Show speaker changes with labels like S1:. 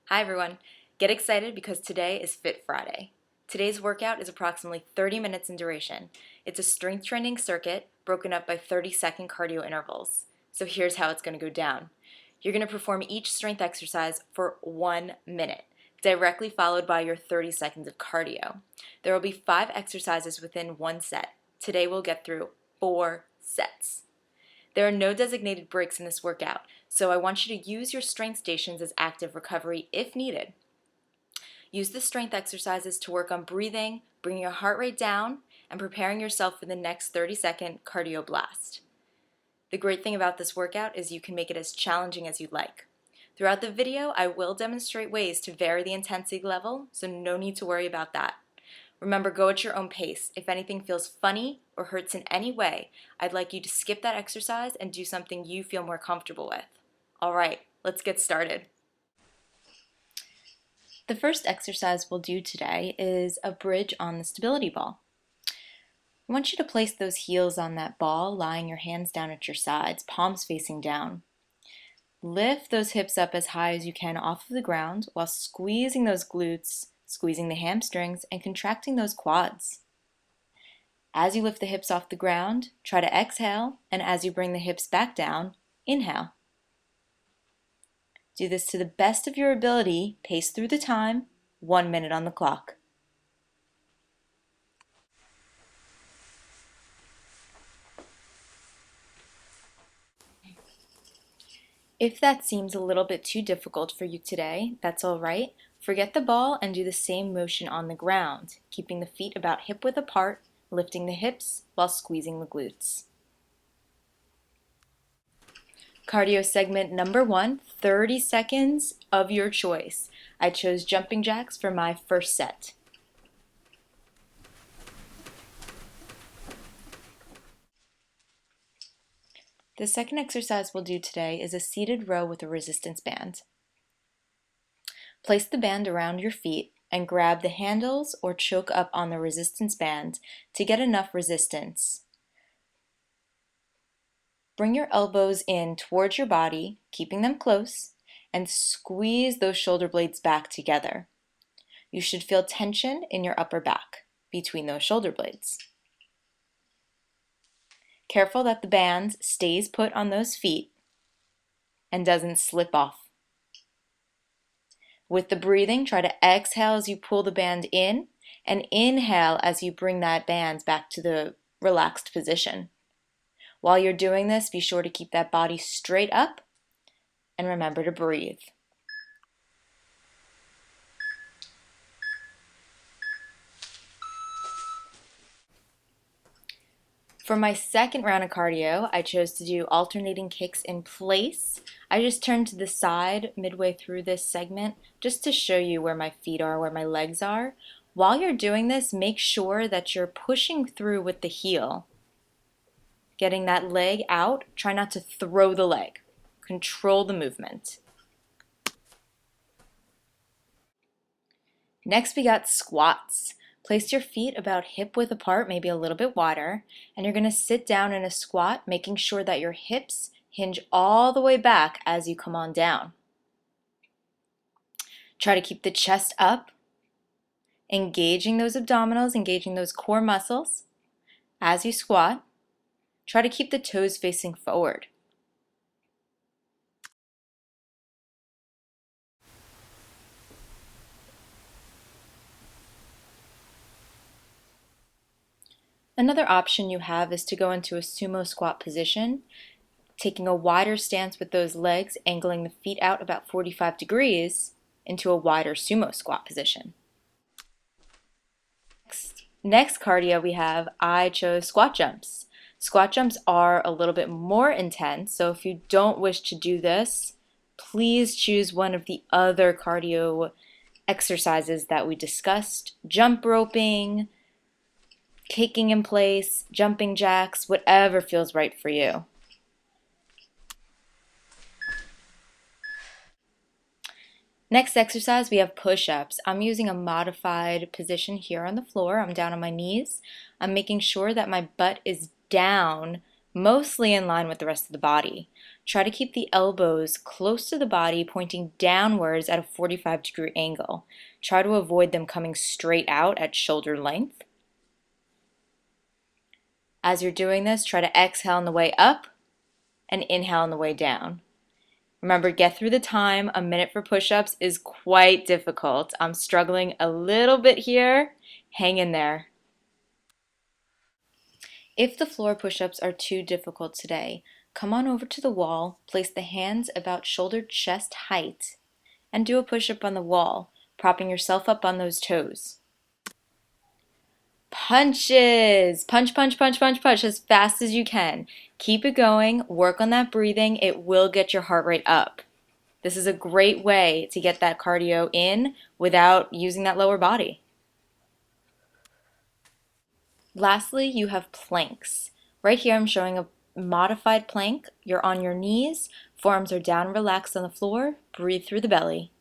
S1: Hi everyone. Get excited because today is Fit Friday. Today's workout is approximately 30 minutes in duration. It's a strength training circuit broken up by 30-second cardio intervals. So here's how it's going to go down. You're going to perform each strength exercise for 1 minute, directly followed by your 30 seconds of cardio. There will be 5 exercises within one set. Today we'll get through 4 sets. There are no designated breaks in this workout, so I want you to use your strength stations as active recovery if needed. Use the strength exercises to work on breathing, bringing your heart rate down, and preparing yourself for the next 30-second cardio blast. The great thing about this workout is you can make it as challenging as you'd like. Throughout the video, I will demonstrate ways to vary the intensity level, so no need to worry about that. Remember, go at your own pace. If anything feels funny or hurts in any way, I'd like you to skip that exercise and do something you feel more comfortable with. All right, let's get started. The first exercise we'll do today is a bridge on the stability ball. I want you to place those heels on that ball, lying your hands down at your sides, palms facing down. Lift those hips up as high as you can off of the ground while squeezing those glutes, squeezing the hamstrings, and contracting those quads. As you lift the hips off the ground, try to exhale, and as you bring the hips back down, inhale. Do this to the best of your ability, pace through the time, 1 minute on the clock. If that seems a little bit too difficult for you today, that's all right. Forget the ball and do the same motion on the ground, keeping the feet about hip-width apart, lifting the hips while squeezing the glutes. Cardio segment number 1, 30 seconds of your choice. I chose jumping jacks for my first set. The second exercise we'll do today is a seated row with a resistance band. Place the band around your feet and grab the handles or choke up on the resistance band to get enough resistance. Bring your elbows in towards your body, keeping them close, and squeeze those shoulder blades back together. You should feel tension in your upper back between those shoulder blades. Careful that the band stays put on those feet and doesn't slip off. With the breathing, try to exhale as you pull the band in and inhale as you bring that band back to the relaxed position. While you're doing this, be sure to keep that body straight up and remember to breathe. For my second round of cardio, I chose to do alternating kicks in place. I just turned to the side midway through this segment just to show you where my feet are, where my legs are. While you're doing this, make sure that you're pushing through with the heel. Getting that leg out, try not to throw the leg. Control the movement. Next we got squats. Place your feet about hip-width apart, maybe a little bit wider, and you're going to sit down in a squat, making sure that your hips hinge all the way back as you come on down. Try to keep the chest up, engaging those abdominals, engaging those core muscles. As you squat, try to keep the toes facing forward. Another option you have is to go into a sumo squat position, taking a wider stance with those legs, angling the feet out about 45 degrees into a wider sumo squat position. Next cardio we have, I chose squat jumps. Squat jumps are a little bit more intense, so if you don't wish to do this, please choose one of the other cardio exercises that we discussed. Jump roping, kicking in place, jumping jacks, whatever feels right for you. Next exercise, we have push-ups. I'm using a modified position here on the floor. I'm down on my knees. I'm making sure that my butt is down mostly in line with the rest of the body. Try to keep the elbows close to the body, pointing downwards at a 45-degree angle. Try to avoid them coming straight out at shoulder length. As you're doing this, try to exhale on the way up and inhale on the way down. Remember, get through the time. A minute for push-ups is quite difficult. I'm struggling a little bit here. Hang in there. If the floor push-ups are too difficult today, come on over to the wall, place the hands about shoulder-chest height, and do a push-up on the wall, propping yourself up on those toes. Punches! Punch, punch, punch, punch, punch as fast as you can. Keep it going. Work on that breathing. It will get your heart rate up. This is a great way to get that cardio in without using that lower body. Lastly, you have planks. Right here I'm showing a modified plank. You're on your knees, forearms are down, relaxed on the floor. Breathe through the belly.